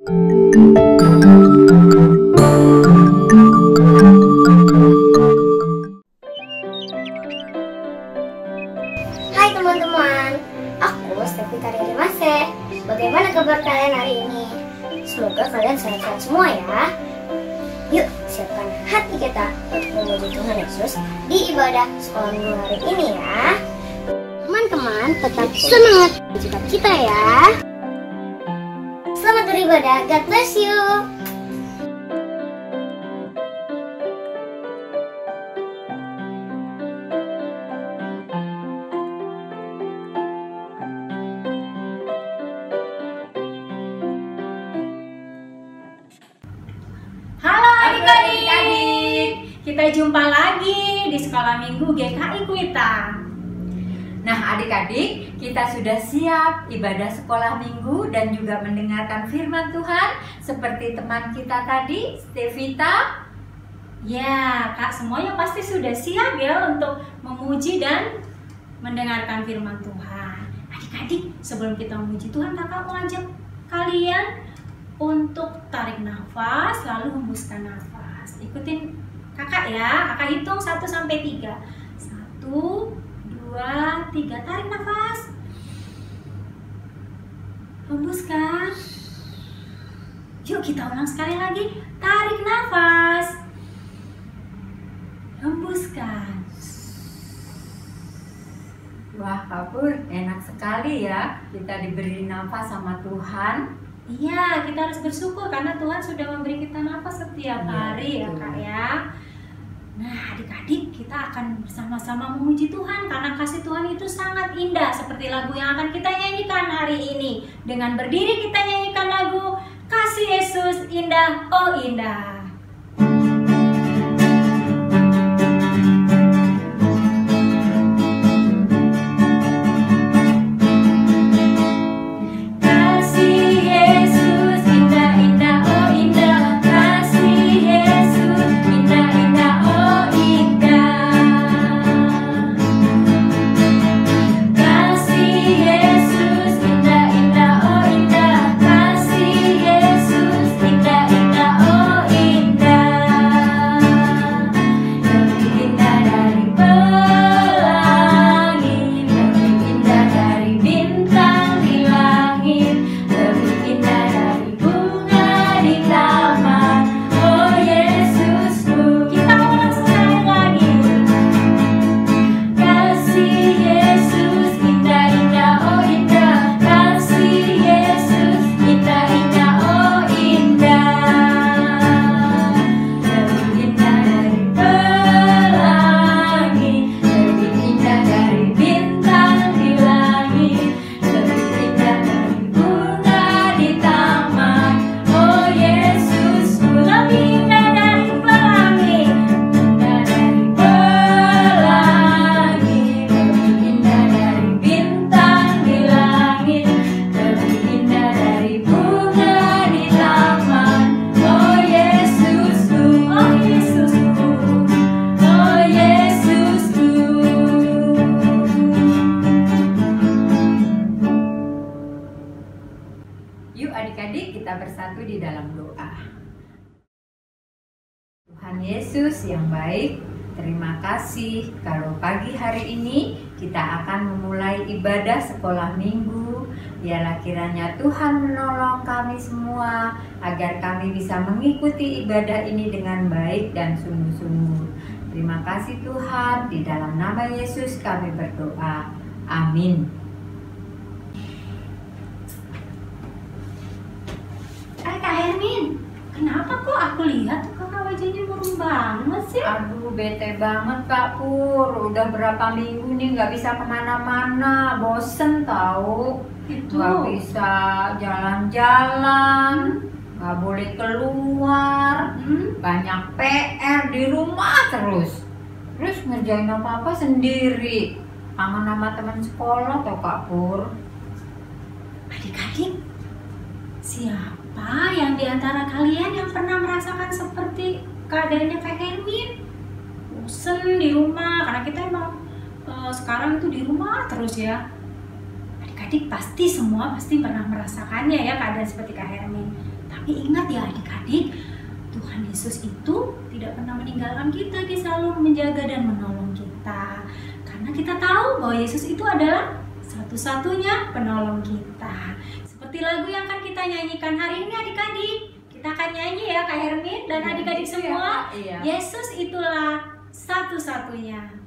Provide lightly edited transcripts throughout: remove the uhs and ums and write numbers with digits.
Hai teman-teman, aku Stefi Karyadi Mase. Bagaimana kabar kalian hari ini? Semoga kalian sehat-sehat semua ya. Yuk, siapkan hati kita untuk memuji Tuhan Yesus di ibadah sekolah minggu hari ini ya. Teman-teman, tetap semangat cita-cita ya. Selamat beribadah, God bless you. Halo adik-adik, kita jumpa lagi di Sekolah Minggu GKI Kuitang. Nah adik-adik, kita sudah siap ibadah sekolah minggu dan juga mendengarkan firman Tuhan seperti teman kita tadi, Stevita. Ya, Kak, semuanya pasti sudah siap ya untuk memuji dan mendengarkan firman Tuhan. Adik-adik, sebelum kita memuji Tuhan, Kakak mau ajak kalian untuk tarik nafas, lalu hembuskan nafas. Ikutin Kakak ya, Kakak hitung 1 sampai 3. 1, 2, 3, tarik nafas. Hembuskan. Yuk kita ulang sekali lagi. Tarik nafas. Hembuskan. Wah Kak Pur, enak sekali ya kita diberi nafas sama Tuhan. Iya, kita harus bersyukur karena Tuhan sudah memberi kita nafas setiap hari ya Kak ya. Nah adik-adik, kita akan bersama-sama memuji Tuhan karena kasih Tuhan itu sangat indah. Seperti lagu yang akan kita nyanyikan hari ini. Dengan berdiri kita nyanyikan lagu Kasih Yesus Indah, Oh Indah. Yuk adik-adik kita bersatu di dalam doa. Tuhan Yesus yang baik, terima kasih kalau pagi hari ini kita akan memulai ibadah sekolah minggu. Biarlah kiranya Tuhan menolong kami semua agar kami bisa mengikuti ibadah ini dengan baik dan sungguh-sungguh. Terima kasih Tuhan, di dalam nama Yesus kami berdoa. Amin. Kak Hermin, kenapa kok aku lihat kakak wajahnya murung banget sih? Aduh bete banget Kak Pur, udah berapa minggu nih nggak bisa kemana-mana, bosen tahu. Nggak bisa jalan-jalan, nggak boleh keluar, banyak PR di rumah terus ngerjain apa-apa sendiri. Kangen sama teman sekolah tau Kak Pur. Adik-adik, siapa yang diantara kalian yang pernah merasakan seperti keadaannya Kak Hermin? Bosen di rumah, karena kita emang sekarang itu di rumah terus ya. Adik-adik pasti semua pasti pernah merasakannya ya keadaan seperti Kak Hermin. Tapi ingat ya adik-adik, Tuhan Yesus itu tidak pernah meninggalkan kita, Dia selalu menjaga dan menolong kita. Karena kita tahu bahwa Yesus itu adalah satu-satunya penolong kita. Seperti lagu yang akan kita nyanyikan hari ini adik-adik. Kita akan nyanyi ya Kak Hermin dan adik-adik semua. Iya. Yesus itulah satu-satunya.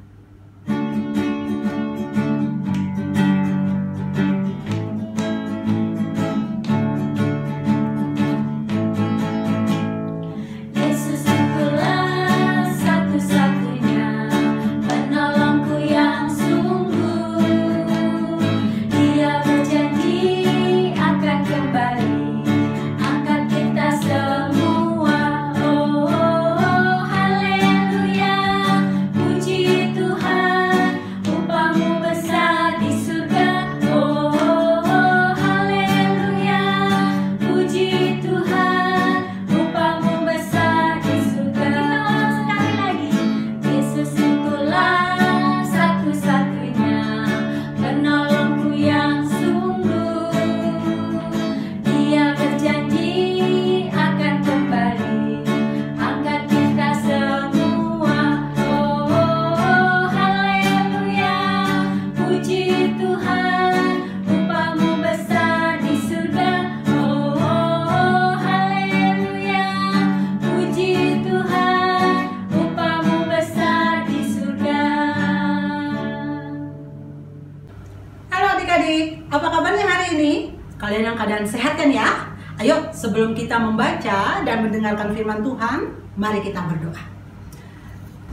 Apa kabarnya hari ini? Kalian yang keadaan sehat kan ya? Ayo, sebelum kita membaca dan mendengarkan firman Tuhan, mari kita berdoa.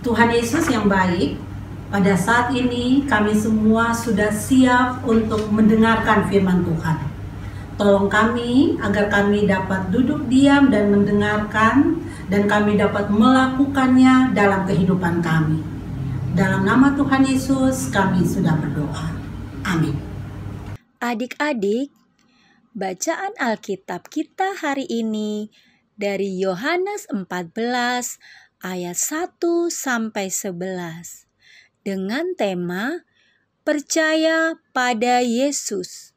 Tuhan Yesus yang baik, pada saat ini kami semua sudah siap untuk mendengarkan firman Tuhan. Tolong kami agar kami dapat duduk diam dan mendengarkan, dan kami dapat melakukannya dalam kehidupan kami. Dalam nama Tuhan Yesus kami sudah berdoa. Amin. Adik-adik, bacaan Alkitab kita hari ini dari Yohanes 14 ayat 1 sampai 11 dengan tema Percaya pada Yesus.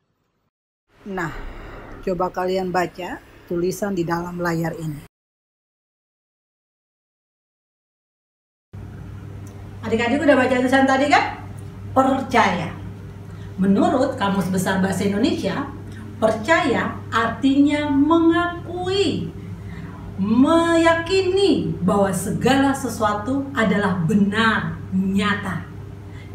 Nah, coba kalian baca tulisan di dalam layar ini. Adik-adik udah baca tulisan tadi kan? Percaya. Menurut Kamus Besar Bahasa Indonesia, percaya artinya mengakui, meyakini bahwa segala sesuatu adalah benar, nyata.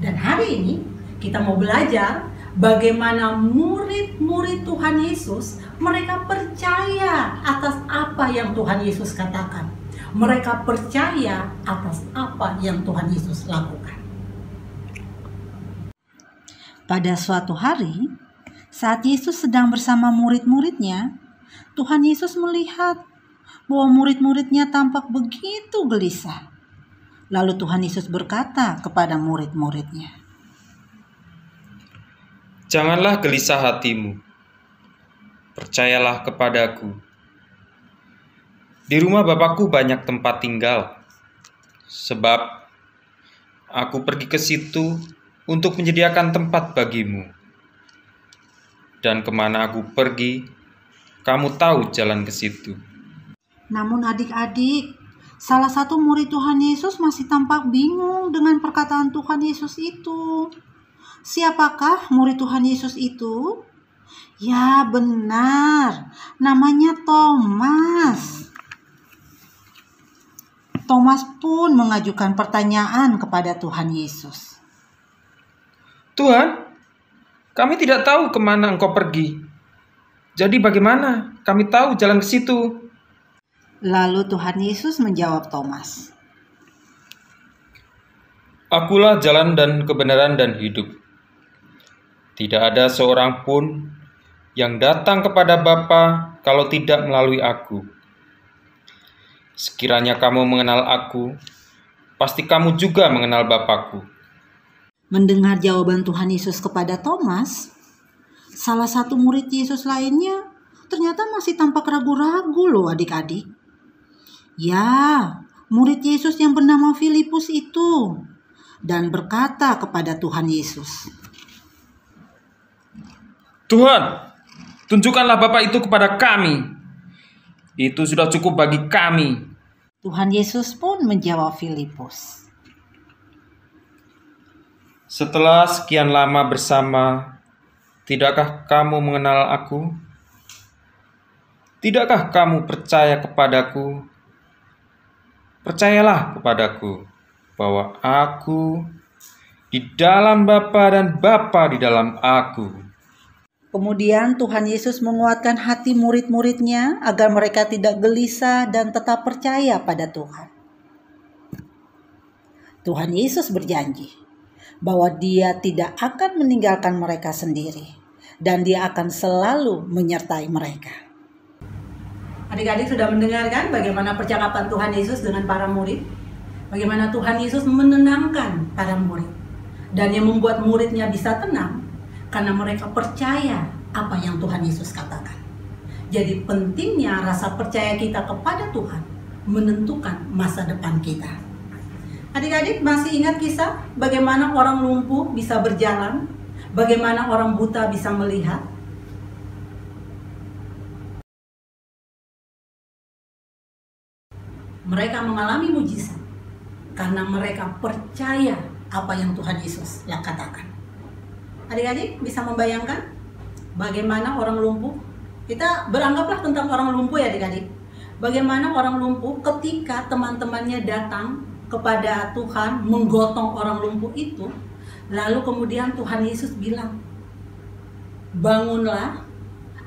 Dan hari ini kita mau belajar bagaimana murid-murid Tuhan Yesus, mereka percaya atas apa yang Tuhan Yesus katakan. Mereka percaya atas apa yang Tuhan Yesus lakukan. Pada suatu hari, saat Yesus sedang bersama murid-muridnya, Tuhan Yesus melihat bahwa murid-muridnya tampak begitu gelisah. Lalu Tuhan Yesus berkata kepada murid-muridnya, "Janganlah gelisah hatimu, percayalah kepadaku. Di rumah Bapakku banyak tempat tinggal, sebab aku pergi ke situ untuk menyediakan tempat bagimu. Dan kemana aku pergi, kamu tahu jalan ke situ." Namun adik-adik, salah satu murid Tuhan Yesus masih tampak bingung dengan perkataan Tuhan Yesus itu. Siapakah murid Tuhan Yesus itu? Ya benar, namanya Thomas. Thomas pun mengajukan pertanyaan kepada Tuhan Yesus. "Tuhan, kami tidak tahu kemana Engkau pergi. Jadi bagaimana kami tahu jalan ke situ?" Lalu Tuhan Yesus menjawab Thomas, "Akulah jalan dan kebenaran dan hidup. Tidak ada seorang pun yang datang kepada Bapa kalau tidak melalui aku. Sekiranya kamu mengenal aku, pasti kamu juga mengenal Bapakku." Mendengar jawaban Tuhan Yesus kepada Thomas, salah satu murid Yesus lainnya ternyata masih tampak ragu-ragu loh adik-adik. Ya, murid Yesus yang bernama Filipus itu, dan berkata kepada Tuhan Yesus, "Tuhan, tunjukkanlah Bapa itu kepada kami. Itu sudah cukup bagi kami. Tuhan Yesus pun menjawab Filipus. Setelah sekian lama bersama, tidakkah kamu mengenal aku? Tidakkah kamu percaya kepadaku? Percayalah kepadaku bahwa aku di dalam Bapa dan Bapa di dalam aku. Kemudian Tuhan Yesus menguatkan hati murid-muridnya agar mereka tidak gelisah dan tetap percaya pada Tuhan. Tuhan Yesus berjanji bahwa Dia tidak akan meninggalkan mereka sendiri dan Dia akan selalu menyertai mereka. Adik-adik sudah mendengarkan bagaimana percakapan Tuhan Yesus dengan para murid? Bagaimana Tuhan Yesus menenangkan para murid. Dan yang membuat muridnya bisa tenang karena mereka percaya apa yang Tuhan Yesus katakan. Jadi pentingnya rasa percaya kita kepada Tuhan menentukan masa depan kita. Adik-adik masih ingat kisah bagaimana orang lumpuh bisa berjalan? Bagaimana orang buta bisa melihat? Mereka mengalami mujizat karena mereka percaya apa yang Tuhan Yesus katakan. Adik-adik bisa membayangkan bagaimana orang lumpuh? Kita beranggaplah tentang orang lumpuh ya adik-adik. Bagaimana orang lumpuh ketika teman-temannya datang kepada Tuhan menggotong orang lumpuh itu. Lalu kemudian Tuhan Yesus bilang, bangunlah,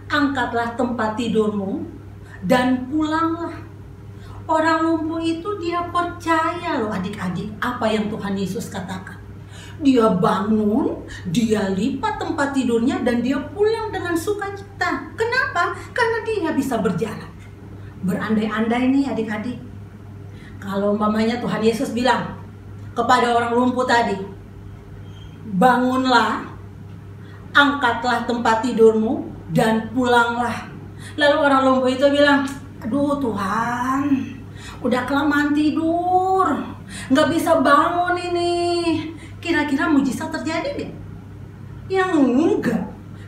angkatlah tempat tidurmu, dan pulanglah. Orang lumpuh itu dia percaya loh adik-adik apa yang Tuhan Yesus katakan. Dia bangun, dia lipat tempat tidurnya dan dia pulang dengan sukacita. Kenapa? Karena dia bisa berjalan. Berandai-andai nih adik-adik. Kalau umpamanya Tuhan Yesus bilang kepada orang lumpuh tadi, bangunlah, angkatlah tempat tidurmu dan pulanglah. Lalu orang lumpuh itu bilang, aduh Tuhan, udah kelamaan tidur, nggak bisa bangun ini. Kira-kira mujizat terjadi nggak? Yang enggak.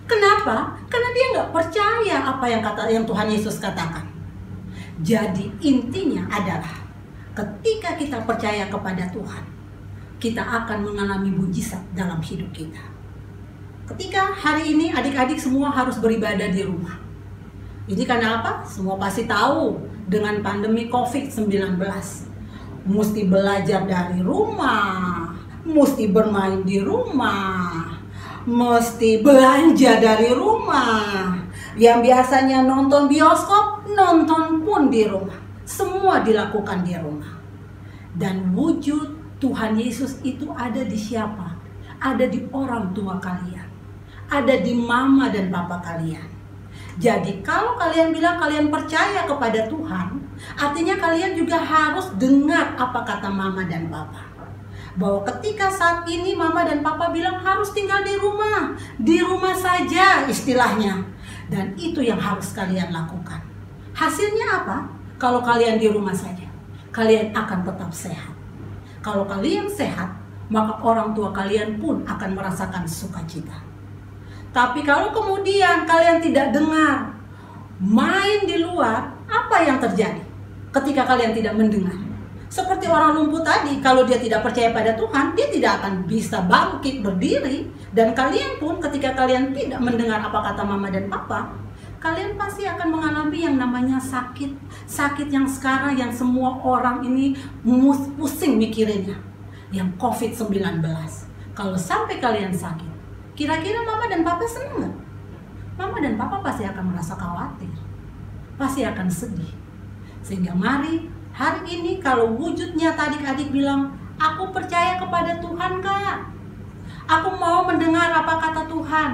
Kenapa? Karena dia nggak percaya apa yang Tuhan Yesus katakan. Jadi intinya adalah ketika kita percaya kepada Tuhan, kita akan mengalami mujizat dalam hidup kita. Ketika hari ini adik-adik semua harus beribadah di rumah. Ini karena apa? Semua pasti tahu dengan pandemi COVID-19. Mesti belajar dari rumah, mesti bermain di rumah, mesti belanja dari rumah. Yang biasanya nonton bioskop, nonton pun di rumah. Semua dilakukan di rumah. Dan wujud Tuhan Yesus itu ada di siapa? Ada di orang tua kalian. Ada di mama dan papa kalian. Jadi kalau kalian bilang kalian percaya kepada Tuhan, artinya kalian juga harus dengar apa kata mama dan papa. Bahwa ketika saat ini mama dan papa bilang harus tinggal di rumah saja istilahnya. Dan itu yang harus kalian lakukan. Hasilnya apa? Kalau kalian di rumah saja, kalian akan tetap sehat. Kalau kalian sehat, maka orang tua kalian pun akan merasakan sukacita. Tapi kalau kemudian kalian tidak dengar, main di luar, apa yang terjadi ketika kalian tidak mendengar? Seperti orang lumpuh tadi, kalau dia tidak percaya pada Tuhan, dia tidak akan bisa bangkit berdiri. Dan kalian pun ketika kalian tidak mendengar apa kata mama dan papa, kalian pasti akan mengalami yang namanya sakit. Sakit yang sekarang yang semua orang ini pusing mikirinnya. Yang COVID-19. Kalau sampai kalian sakit, kira-kira mama dan papa senang nggak? Mama dan papa pasti akan merasa khawatir. Pasti akan sedih. Sehingga mari hari ini kalau wujudnya adik-adik bilang, aku percaya kepada Tuhan Kak. Aku mau mendengar apa kata Tuhan.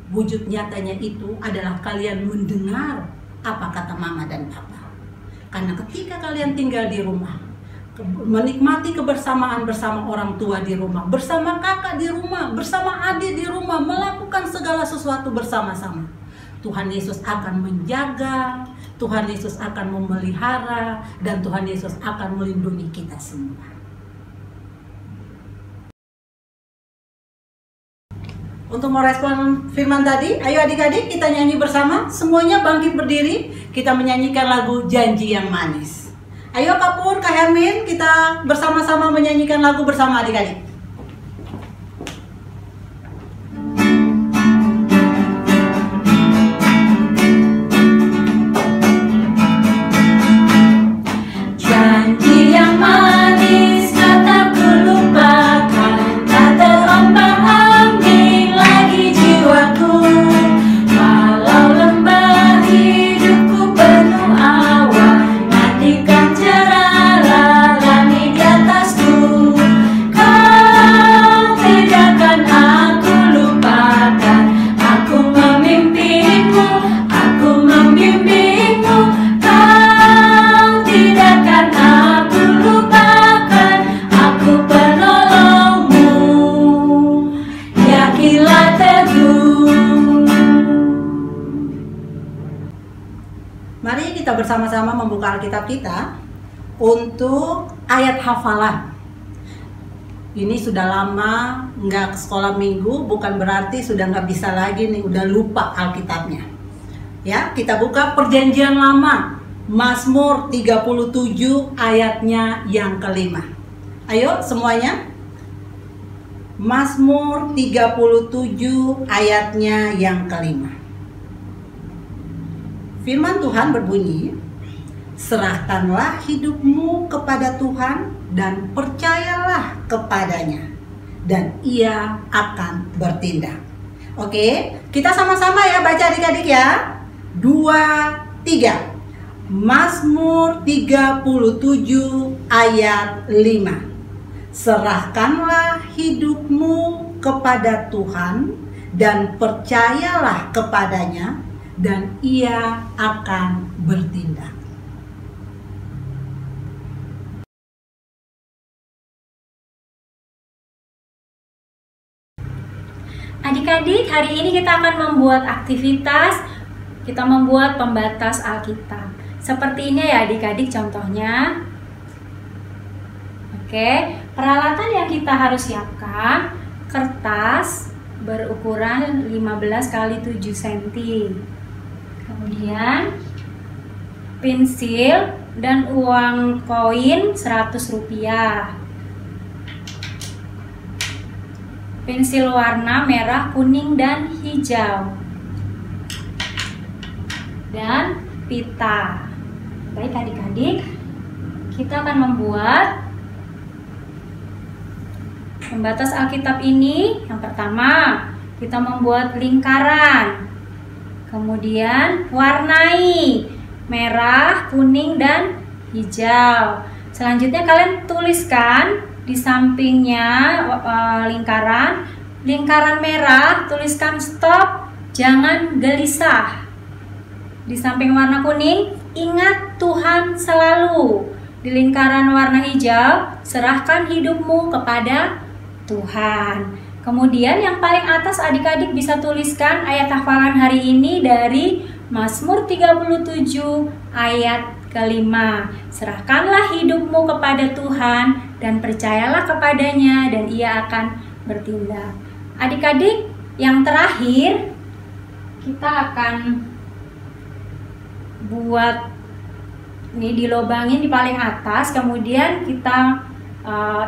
Wujud nyatanya itu adalah kalian mendengar apa kata mama dan papa. Karena ketika kalian tinggal di rumah, menikmati kebersamaan bersama orang tua di rumah, bersama kakak di rumah, bersama adik di rumah, melakukan segala sesuatu bersama-sama, Tuhan Yesus akan menjaga, Tuhan Yesus akan memelihara, dan Tuhan Yesus akan melindungi kita semua. untuk merespon firman tadi, ayo adik-adik kita nyanyi bersama. Semuanya bangkit berdiri, kita menyanyikan lagu Janji yang Manis. Ayo Kak Pur, Kak Hermin, kita bersama-sama menyanyikan lagu bersama adik-adik. Janji yang manis tak ku lupakan, tak terombang-ambing lagi jiwaku. Walau lembah hidupku penuh awan, nantikan cerahlah langit di atasku. Kau tidak akan aku lupakan, aku memimpimu, aku membimbingmu. Kau tidak akan aku lupakan, aku penolongmu. Yakinlah teguh. Mari kita bersama-sama membuka Alkitab kita untuk ayat hafalan. Ini sudah lama nggak ke sekolah minggu, bukan berarti sudah nggak bisa lagi nih, udah lupa Alkitabnya. Ya, kita buka Perjanjian Lama, Mazmur 37 ayatnya yang kelima. Ayo semuanya. Mazmur 37 ayatnya yang kelima. Firman Tuhan berbunyi, serahkanlah hidupmu kepada Tuhan dan percayalah kepadanya, dan Ia akan bertindak. Oke, kita sama-sama ya baca adik-adik ya. 2, 3. Mazmur 37 ayat 5. Serahkanlah hidupmu kepada Tuhan dan percayalah kepadanya, dan Ia akan bertindak. Adik-adik, hari ini kita akan membuat aktivitas, kita membuat pembatas Alkitab. Seperti ini ya adik-adik contohnya. Oke, peralatan yang kita harus siapkan, kertas berukuran 15 x 7 cm. Kemudian pensil dan uang koin 100 rupiah. Pensil warna merah, kuning, dan hijau. Dan pita. Baik adik-adik, kita akan membuat pembatas Alkitab ini. Yang pertama, kita membuat lingkaran. Kemudian warnai merah, kuning, dan hijau. Selanjutnya kalian tuliskan di sampingnya lingkaran merah, tuliskan stop, jangan gelisah. Di samping warna kuning, ingat Tuhan selalu. Di lingkaran warna hijau, serahkan hidupmu kepada Tuhan. Kemudian yang paling atas adik-adik bisa tuliskan ayat hafalan hari ini dari Mazmur 37 ayat kelima. Serahkanlah hidupmu kepada Tuhan dan percayalah kepadanya, dan Ia akan bertindak. Adik-adik, yang terakhir kita akan buat ini, dilobangin di paling atas, kemudian kita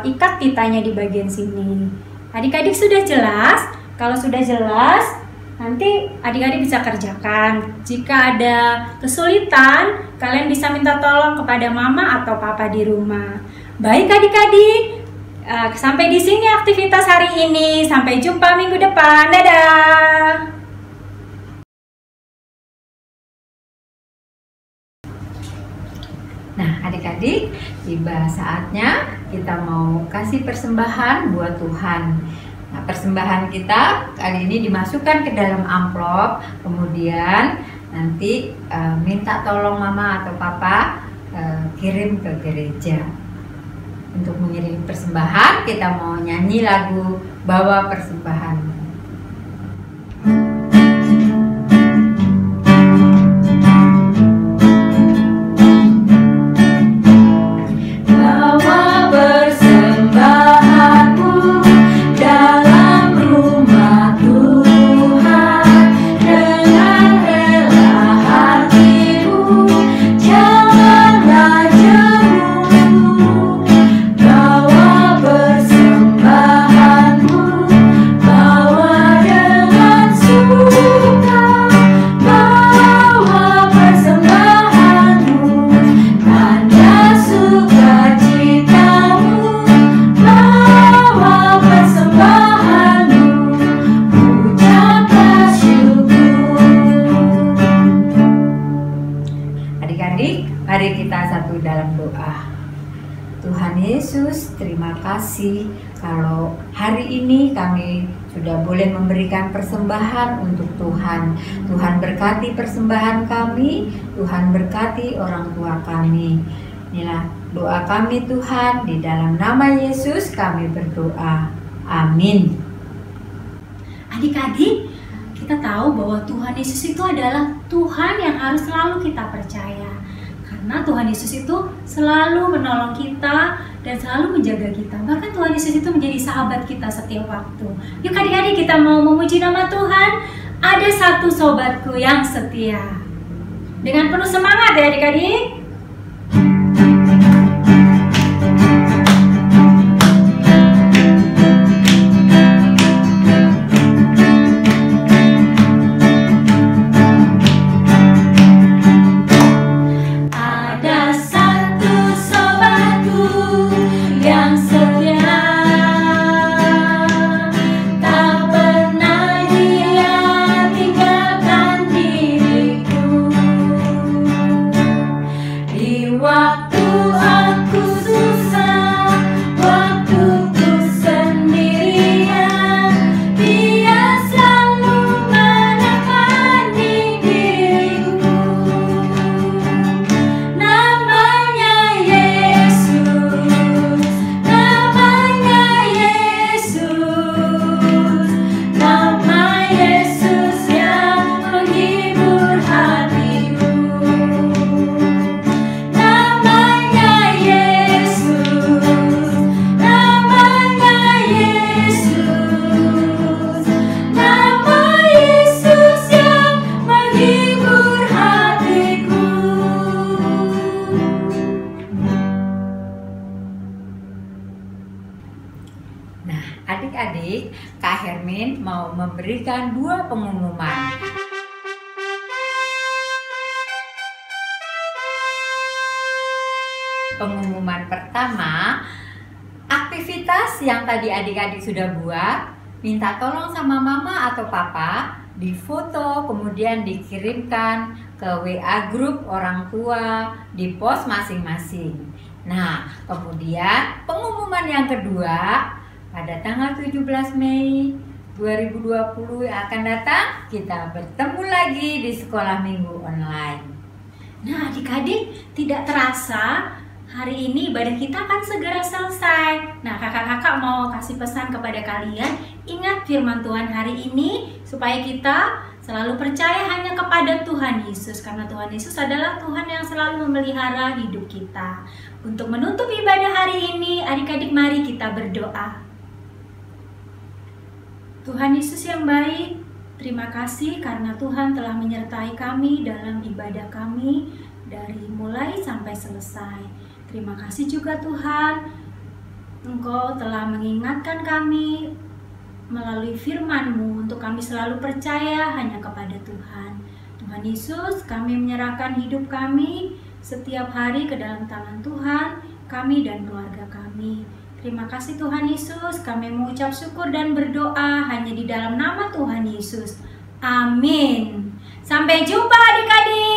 ikat pitanya di bagian sini. Adik-adik sudah jelas? Kalau sudah jelas, nanti adik-adik bisa kerjakan. Jika ada kesulitan, kalian bisa minta tolong kepada mama atau papa di rumah. Baik adik-adik, sampai di sini aktivitas hari ini. Sampai jumpa minggu depan. Dadah! Nah adik-adik, tiba saatnya kita mau kasih persembahan buat Tuhan. Nah, persembahan kita kali ini dimasukkan ke dalam amplop, kemudian nanti minta tolong mama atau papa kirim ke gereja. Untuk mengirim persembahan, kita mau nyanyi lagu Bawa Persembahan. Persembahanmu dalam rumah Tuhan. adik-adik, mari kita satu dalam doa. Tuhan Yesus, terima kasih kalau hari ini kami sudah boleh memberikan persembahan untuk Tuhan. Tuhan berkati persembahan kami, Tuhan berkati orang tua kami. Inilah doa kami Tuhan, di dalam nama Yesus kami berdoa. Amin. Adik-adik, kita tahu bahwa Tuhan Yesus itu adalah Tuhan yang harus selalu kita percaya. Karena Tuhan Yesus itu selalu menolong kita dan selalu menjaga kita. Bahkan Tuhan Yesus itu menjadi sahabat kita setiap waktu. Yuk adik-adik, kita mau memuji nama Tuhan. Ada satu sobatku yang setia. Dengan penuh semangat ya adik-adik. Adik-adik, Kak Hermin mau memberikan 2 pengumuman. Pengumuman pertama, aktivitas yang tadi adik-adik sudah buat, minta tolong sama mama atau papa, difoto kemudian dikirimkan ke WA grup orang tua, di pos masing-masing. Nah, kemudian pengumuman yang kedua, pada tanggal 17 Mei 2020 yang akan datang, kita bertemu lagi di sekolah minggu online. Nah adik-adik, tidak terasa hari ini ibadah kita akan segera selesai. Nah kakak-kakak mau kasih pesan kepada kalian, ingat firman Tuhan hari ini supaya kita selalu percaya hanya kepada Tuhan Yesus. Karena Tuhan Yesus adalah Tuhan yang selalu memelihara hidup kita. Untuk menutup ibadah hari ini, adik-adik mari kita berdoa. Tuhan Yesus yang baik, terima kasih karena Tuhan telah menyertai kami dalam ibadah kami dari mulai sampai selesai. Terima kasih juga Tuhan, Engkau telah mengingatkan kami melalui firman-Mu untuk kami selalu percaya hanya kepada Tuhan. Tuhan Yesus, kami menyerahkan hidup kami setiap hari ke dalam tangan Tuhan, kami dan keluarga kami. Terima kasih Tuhan Yesus, kami mengucap syukur dan berdoa hanya di dalam nama Tuhan Yesus. Amin. Sampai jumpa adik-adik.